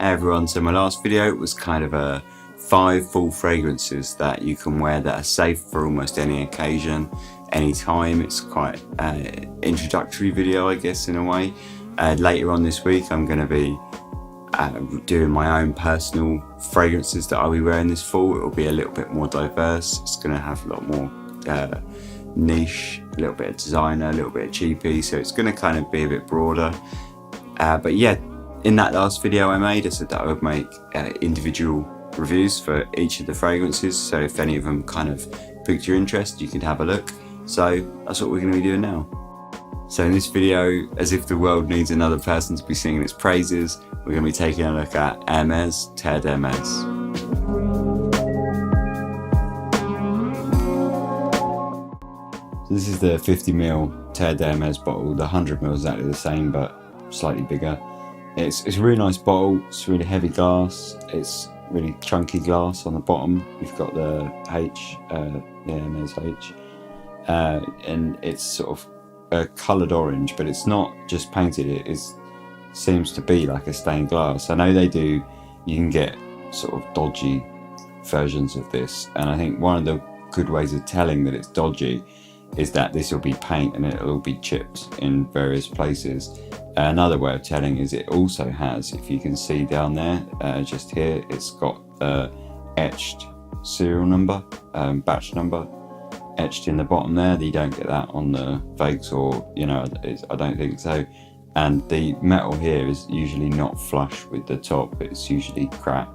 Hey everyone, so my last video was kind of a 5 full fragrances that you can wear that are safe for almost any occasion, any time. It's quite an introductory video, I guess, in a way. Later on this week I'm going to be doing my own personal fragrances that I'll be wearing this fall. It will be a little bit more diverse. It's going to have a lot more niche, a little bit of designer, a little bit of cheapy, so it's going to kind of be a bit broader. But yeah, in that last video I made, I said that I would make individual reviews for each of the fragrances, so if any of them kind of piqued your interest, you can have a look. So that's what we're going to be doing now. So in this video, as if the world needs another person to be singing its praises, we're going to be taking a look at Hermes, Terre D'Hermes. So this is the 50ml Terre D'Hermes bottle. The 100ml is exactly the same, but slightly bigger. It's a really nice bottle. It's really heavy glass. It's really chunky glass on the bottom. You've got the H, the Hermes H, and it's sort of a coloured orange, but it's not just painted. It seems to be like a stained glass. I know they do. You can get sort of dodgy versions of this, and I think one of the good ways of telling that it's dodgy is that this will be paint and it'll all be chipped in various places. Another way of telling is it also has, if you can see down there, just here, it's got etched serial number, batch number, etched in the bottom there. You don't get that on the fakes, or, you know, I don't think so. And the metal here is usually not flush with the top, it's usually cracked.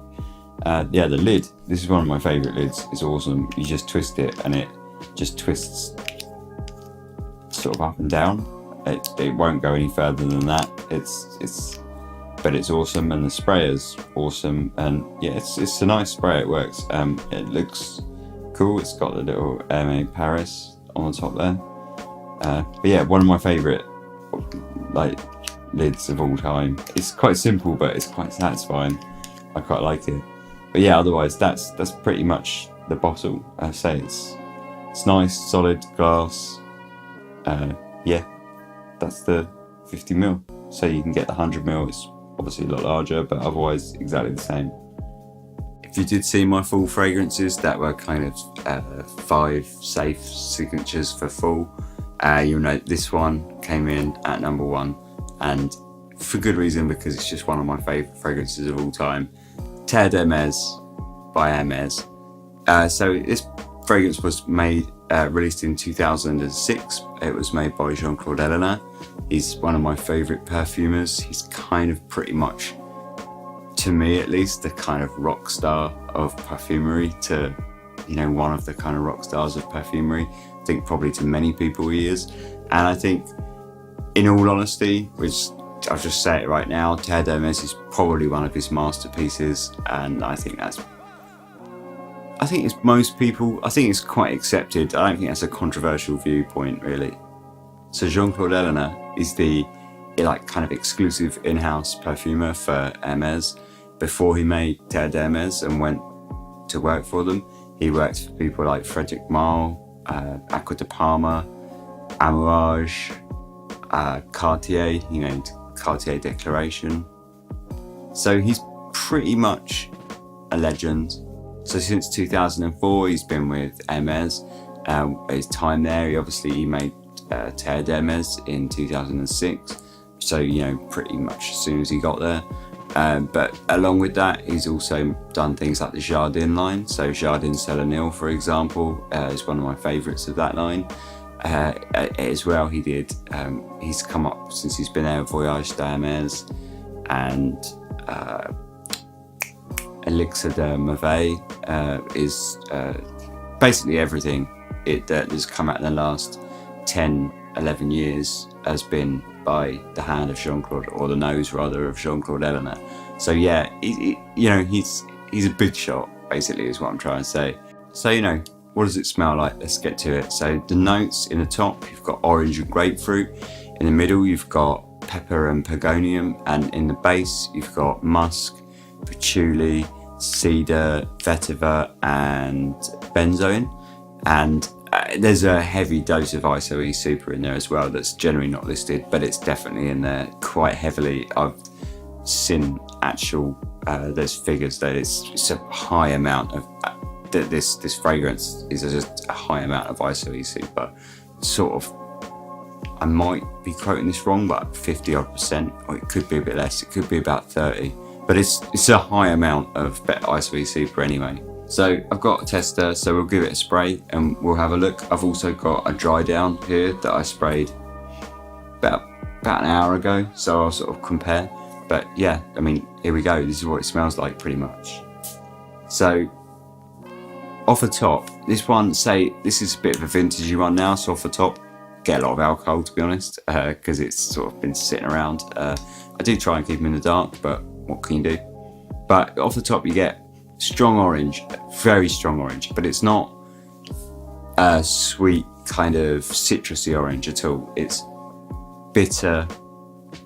Yeah, the lid, this is one of my favourite lids. It's awesome. You just twist it and it just twists sort of up and down. It won't go any further than that. But it's awesome, and the spray is awesome, and yeah, it's a nice spray. It works. It looks cool. It's got the little Hermes Paris on the top there. But yeah, one of my favourite like lids of all time. It's quite simple, but it's quite satisfying. I quite like it. But yeah, otherwise that's pretty much the bottle. I say it's nice, solid glass. Yeah, that's the 50ml. So you can get the 100ml. It's obviously a lot larger, but otherwise exactly the same. If you did see my full fragrances, that were kind of 5 safe signatures for fall, you'll note this one came in at number 1, and for good reason, because it's just one of my favourite fragrances of all time. Terre D'Hermes by Hermes. So this fragrance was released in 2006. It was made by Claude Ellena. He's one of my favourite perfumers. He's kind of pretty much, to me at least, the kind of rock star of perfumery, to, you know, one of the kind of rock stars of perfumery. I think probably to many people he is. And I think, in all honesty, which I'll just say it right now, Terre D'Hermes is probably one of his masterpieces, and I think it's most people, I think it's quite accepted. I don't think that's a controversial viewpoint, really. So Claude Ellena is the kind of exclusive in-house perfumer for Hermes. Before he made Terre D'Hermes and went to work for them, he worked for people like Frédéric Malle, Acqua di Parma, Amouage, Cartier. He made Cartier Declaration. So he's pretty much a legend. So since 2004, he's been with Hermes. His time there, he made Terre D'Hermes in 2006. So, you know, pretty much as soon as he got there. But along with that, he's also done things like the Jardin line. So Jardin Solennel, for example, is one of my favourites of that line. As well, he's come up since he's been there, Voyage d'Hermes and Elixir de Merveille is basically everything that has come out in the last 10-11 years has been by the hand of Claude, or the nose rather, of Claude Ellena. So yeah, he's a big shot, basically, is what I'm trying to say. So, you know, what does it smell like? Let's get to it. So the notes in the top, you've got orange and grapefruit. In the middle, you've got pepper and pelargonium, and in the base, you've got musk, patchouli, cedar, vetiver, and benzoin. And there's a heavy dose of ISO-E Super in there as well that's generally not listed, but it's definitely in there quite heavily. I've seen actual there's figures that it's a high amount of that this fragrance is just a high amount of ISO-EC, but sort of, I might be quoting this wrong, but 50% odd, or it could be a bit less, it could be about 30, but it's a high amount of ISO-EC anyway. So I've got a tester, so we'll give it a spray and we'll have a look. I've also got a dry down here that I sprayed about an hour ago, so I'll sort of compare. But yeah, I mean, here we go, this is what it smells like pretty much. So off the top, this one, say this is a bit of a vintagey one now, so off the top get a lot of alcohol, to be honest, because it's sort of been sitting around. I do try and keep them in the dark, but what can you do? But off the top you get strong orange, very strong orange, but it's not a sweet kind of citrusy orange at all. It's bitter,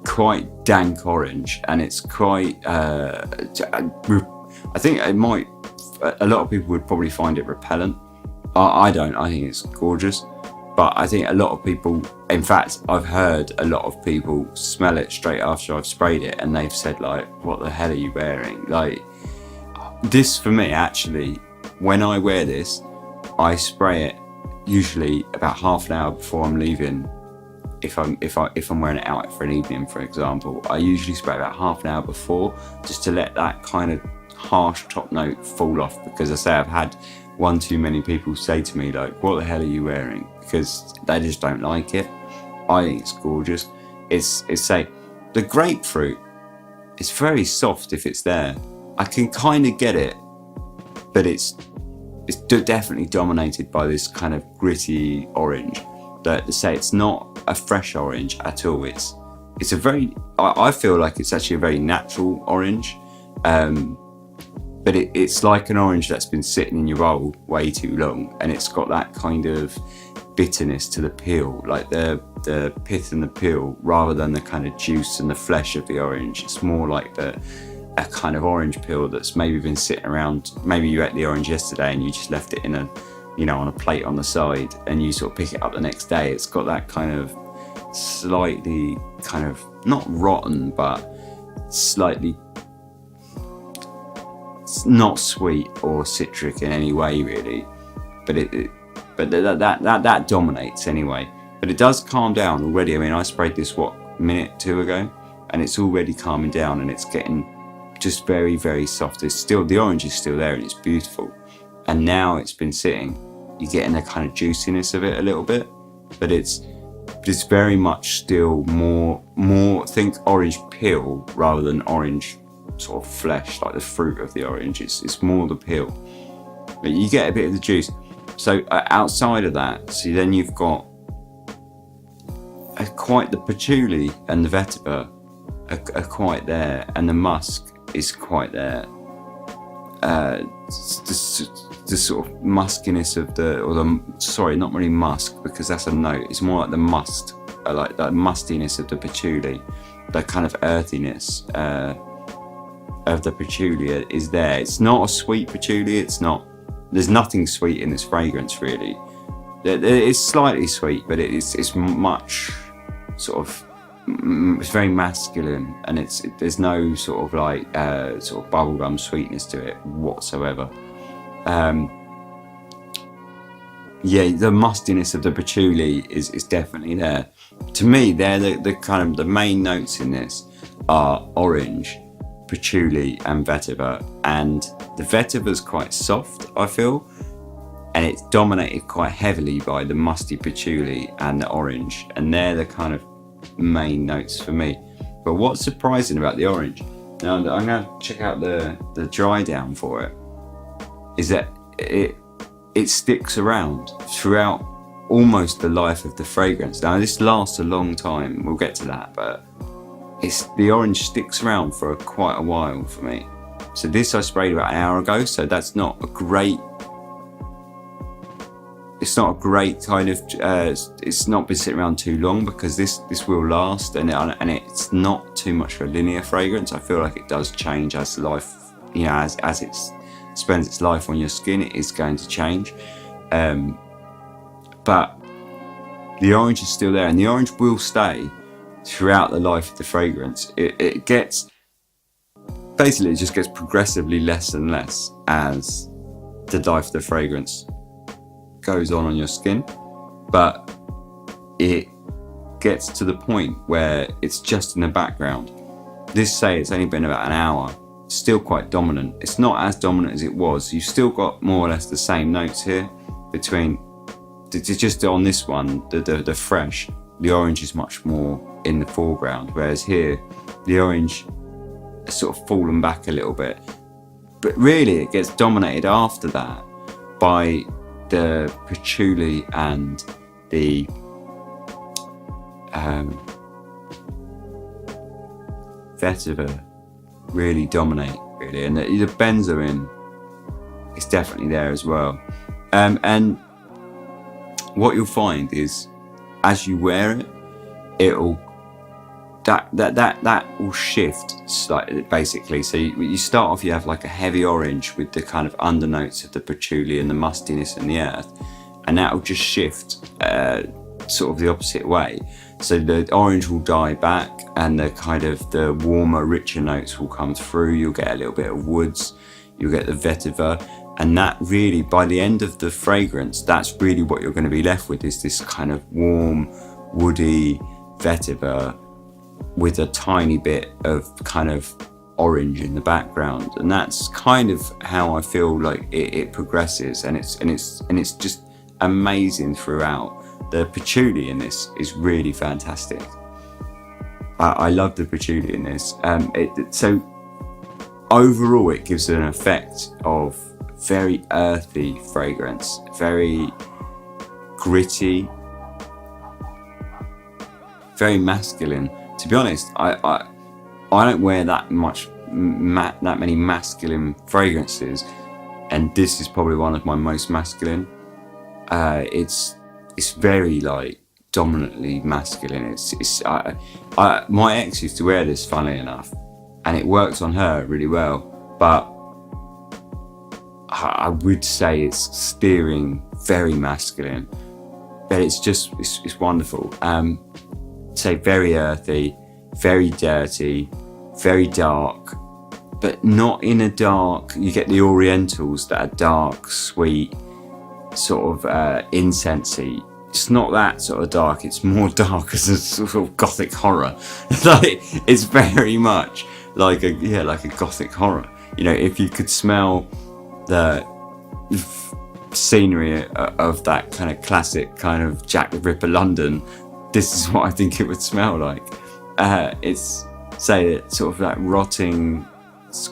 quite dank orange, and it's quite I think it might, a lot of people would probably find it repellent. I don't, I think it's gorgeous, but I think a lot of people, in fact I've heard a lot of people smell it straight after I've sprayed it and they've said like, what the hell are you wearing? Like, this for me actually, when I wear this, I spray it usually about half an hour before I'm leaving. If I'm wearing it out for an evening, for example, I usually spray about half an hour before, just to let that kind of harsh top note fall off, because I say I've had one too many people say to me like, what the hell are you wearing? Because they just don't like it. I think it's gorgeous. It's say the grapefruit, it's very soft if it's there. I can kind of get it, but it's definitely dominated by this kind of gritty orange. That to say it's not a fresh orange at all. It's a very, I feel like it's actually a very natural orange, but it's like an orange that's been sitting in your bowl way too long, and it's got that kind of bitterness to the peel, like the pith and the peel, rather than the kind of juice and the flesh of the orange. It's more like a kind of orange peel that's maybe been sitting around. Maybe you ate the orange yesterday and you just left it in a, you know, on a plate on the side, and you sort of pick it up the next day. It's got that kind of slightly kind of, not rotten, but slightly, it's not sweet or citric in any way really, but that dominates anyway. But it does calm down already. I mean, I sprayed this a minute, two ago, and it's already calming down, and it's getting just very, very soft. It's still, the orange is still there and it's beautiful, and now it's been sitting, you're getting the kind of juiciness of it a little bit, but it's very much still more think orange peel rather than orange sort of flesh, like the fruit of the orange. It's more the peel, but you get a bit of the juice. So outside of that, see, then you've got quite the patchouli and the vetiver are quite there, and the musk is quite there. The sort of muskiness of sorry, not really musk, because that's a note. It's more like the must, like that mustiness of the patchouli, the kind of earthiness of the patchouli is there. It's not a sweet patchouli. It's not. There's nothing sweet in this fragrance really. It's slightly sweet, but it's much sort of. It's very masculine, and there's no sort of like sort of bubblegum sweetness to it whatsoever. Yeah, the mustiness of the patchouli is definitely there. To me, they're the kind of the main notes in this are orange, patchouli, and vetiver. And the vetiver's quite soft, I feel, and it's dominated quite heavily by the musty patchouli and the orange, and they're the kind of main notes for me. But what's surprising about the orange, now I'm going to check out the dry down for it, is that it sticks around throughout almost the life of the fragrance. Now this lasts a long time, we'll get to that, but the orange sticks around for quite a while for me. So this I sprayed about an hour ago, so that's not a great, it's not a great kind of, it's not been sitting around too long, because this will last, and it's not too much of a linear fragrance. I feel like it does change as life, you know, as it spends its life on your skin, it is going to change. But the orange is still there, and the orange will stay throughout the life of the fragrance. It gets basically it just gets progressively less and less as the life of the fragrance goes on your skin, but it gets to the point where it's just in the background. This, say it's only been about an hour, still quite dominant. It's not as dominant as it was. You've still got more or less the same notes here between, just on this one, the fresh, the orange is much more in the foreground, whereas here, the orange has sort of fallen back a little bit. But really it gets dominated after that by the patchouli and the vetiver really dominate, really, and the benzoin is definitely there as well. And what you'll find is, as you wear it, it'll that will shift slightly, basically. So you start off, you have like a heavy orange with the kind of undernotes of the patchouli and the mustiness in the earth, and that will just shift sort of the opposite way. So the orange will die back and the kind of the warmer, richer notes will come through. You'll get a little bit of woods, you'll get the vetiver, and that really, by the end of the fragrance, that's really what you're going to be left with, is this kind of warm, woody vetiver with a tiny bit of kind of orange in the background. And that's kind of how I feel like it progresses, and it's just amazing throughout. The patchouli in this is really fantastic. I love the patchouli in this. So overall, it gives an effect of very earthy fragrance, very gritty, very masculine. To be honest, I don't wear that many masculine fragrances, and this is probably one of my most masculine. It's very like dominantly masculine. My ex used to wear this, funnily enough, and it works on her really well, but I would say it's steering very masculine, but it's wonderful. Say very earthy, very dirty, very dark, but not in a dark. You get the Orientals that are dark, sweet, sort of incensey. It's not that sort of dark. It's more dark as a sort of gothic horror. Like, it's very much like a gothic horror. You know, if you could smell the scenery of that kind of classic kind of Jack the Ripper London, this is what I think it would smell like. It's, say, that sort of that rotting,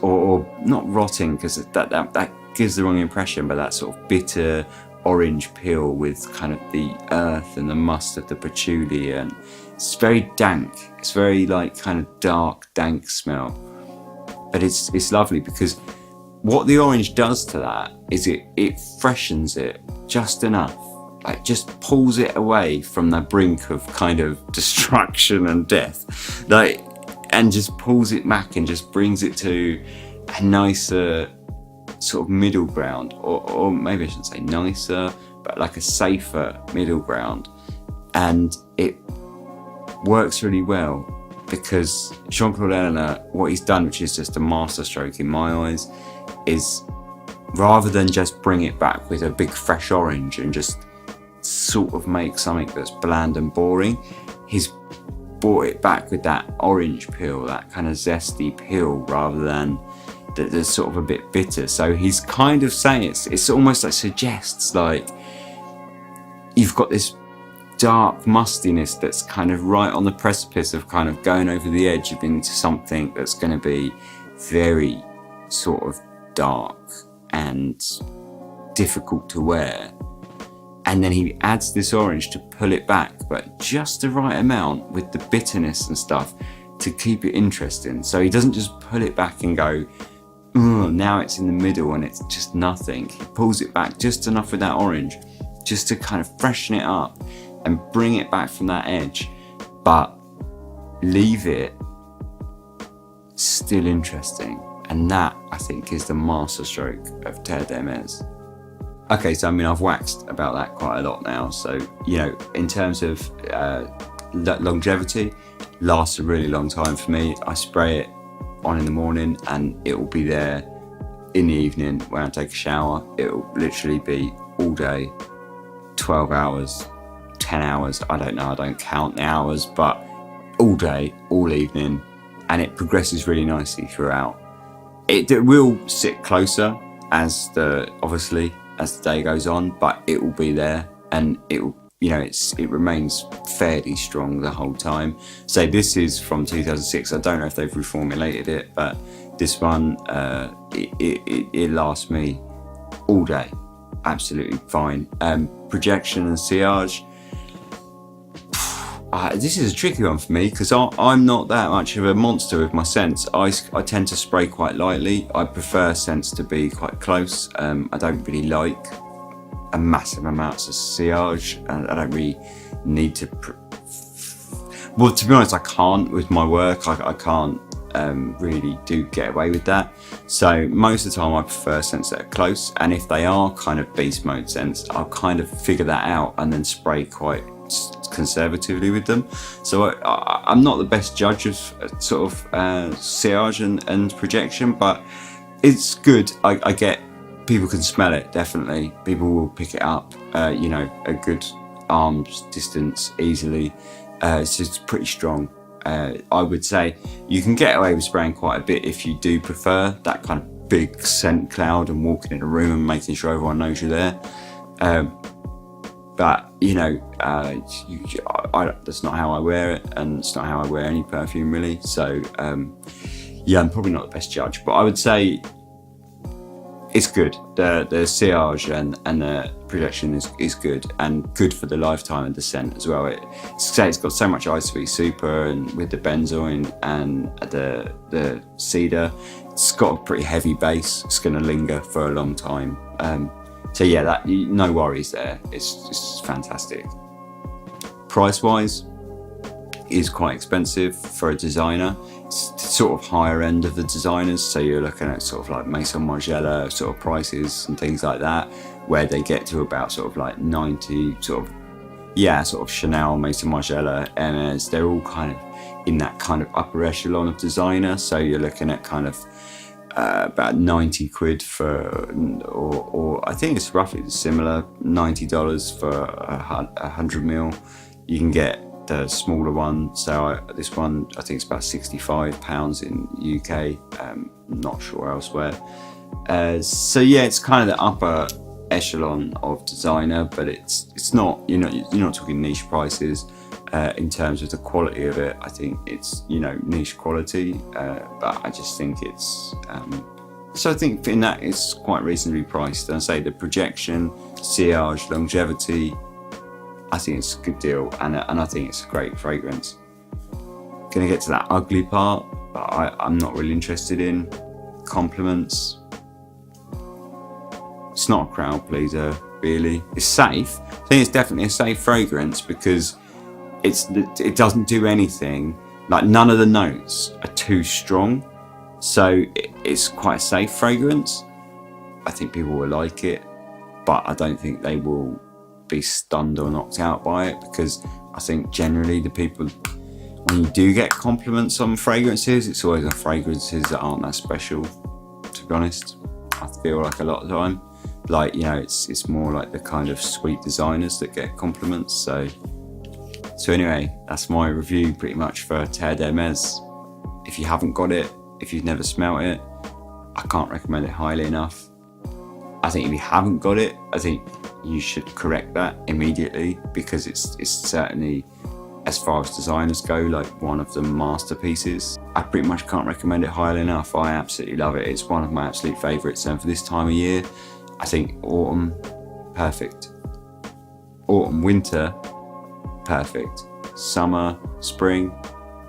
or not rotting, because that gives the wrong impression, but that sort of bitter orange peel with kind of the earth and the must of the patchouli, and it's very dank. It's very like kind of dark, dank smell, but it's lovely, because what the orange does to that is it freshens it just enough, like just pulls it away from the brink of kind of destruction and death, like, and just pulls it back and just brings it to a nicer sort of middle ground, or maybe I shouldn't say nicer, but like a safer middle ground. And it works really well, because Jean-Claude Ellena, what he's done, which is just a masterstroke in my eyes, is rather than just bring it back with a big fresh orange and just sort of make something that's bland and boring, he's brought it back with that orange peel, that kind of zesty peel, rather than that's sort of a bit bitter. So he's kind of saying it's almost like suggests like you've got this dark mustiness that's kind of right on the precipice of kind of going over the edge of into something that's going to be very sort of dark and difficult to wear. And then he adds this orange to pull it back, but just the right amount with the bitterness and stuff to keep it interesting. So he doesn't just pull it back and go, oh, now it's in the middle and it's just nothing. He pulls it back just enough with that orange, just to kind of freshen it up and bring it back from that edge, but leave it still interesting. And that, I think, is the masterstroke of Terre D'Hermes. Okay, so I mean, I've waxed about that quite a lot now. So, you know, in terms of longevity, lasts a really long time for me. I spray it on in the morning, and it will be there in the evening when I take a shower. It will literally be all day, 12 hours, 10 hours, I don't know, I don't count the hours, but all day, all evening, and it progresses really nicely throughout. It will sit closer as the day goes on, but it will be there, and it will, it remains fairly strong the whole time. So this is from 2006. I don't know if they've reformulated it, but this one, it lasts me all day, absolutely fine. Projection and sillage. This is a tricky one for me because I'm not that much of a monster with my scents. I tend to spray quite lightly. I prefer scents to be quite close. I don't really like a massive amounts of sillage, and I don't really need to. Well, to be honest, I can't with my work. I can't really get away with that. So most of the time I prefer scents that are close, and if they are kind of beast mode scents, I'll kind of figure that out and then spray quite conservatively with them. So I'm not the best judge of sort of sillage and projection, but it's good. I get people can smell it, definitely. People will pick it up, a good arm's distance easily. So it's pretty strong. I would say you can get away with spraying quite a bit if you do prefer that kind of big scent cloud and walking in a room and making sure everyone knows you're there. But that's not how I wear it, and it's not how I wear any perfume really. So I'm probably not the best judge, but I would say it's good. The sillage and the projection is good, and good for the lifetime of the scent as well. It's got so much Isoe Super, and with the benzoin and the cedar, it's got a pretty heavy base. It's going to linger for a long time. So yeah, no worries there. It's fantastic. Price wise, is quite expensive for a designer. It's sort of higher end of the designers, so you're looking at sort of like Maison Margiela sort of prices and things like that, where they get to about sort of like 90, sort of Chanel, Maison Margiela, Hermes. They're all kind of in that kind of upper echelon of designer. So you're looking at kind of about 90 quid or I think it's roughly similar, $90 for 100 mil. You can get the smaller one. So this one, I think it's about £65 in UK. Not sure elsewhere. So yeah, it's kind of the upper echelon of designer, but it's not, you're not talking niche prices. In terms of the quality of it, I think it's, niche quality, but I just think it's, so I think in that it's quite reasonably priced. And I say the projection, sillage, longevity, I think it's a good deal, and I think it's a great fragrance. Gonna get to that ugly part, but I'm not really interested in compliments. It's not a crowd pleaser, really. It's safe. I think it's definitely a safe fragrance because it doesn't do anything, like none of the notes are too strong, so it's quite a safe fragrance. I think people will like it, but I don't think they will be stunned or knocked out by it, because I think generally the people, when you do get compliments on fragrances, it's always on fragrances that aren't that special, to be honest. I feel like a lot of the time, like, it's more like the kind of sweet designers that get compliments. So anyway, that's my review pretty much for Terre D'Hermes. If you haven't got it, if you've never smelt it, I can't recommend it highly enough. I think if you haven't got it, I think you should correct that immediately, because it's certainly, as far as designers go, like one of the masterpieces. I pretty much can't recommend it highly enough. I absolutely love it. It's one of my absolute favourites, and for this time of year, I think autumn, perfect. Autumn, winter, perfect. Summer, spring,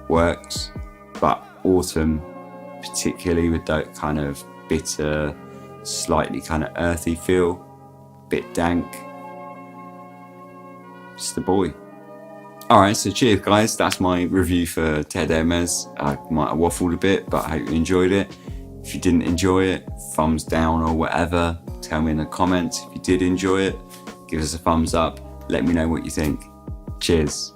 works, but autumn, particularly with that kind of bitter, slightly kind of earthy feel, bit dank, it's the boy. Alright, so cheers guys, that's my review for Terre D'Hermes. I might have waffled a bit, but I hope you enjoyed it. If you didn't enjoy it, thumbs down or whatever, tell me in the comments. If you did enjoy it, give us a thumbs up, let me know what you think. Cheers.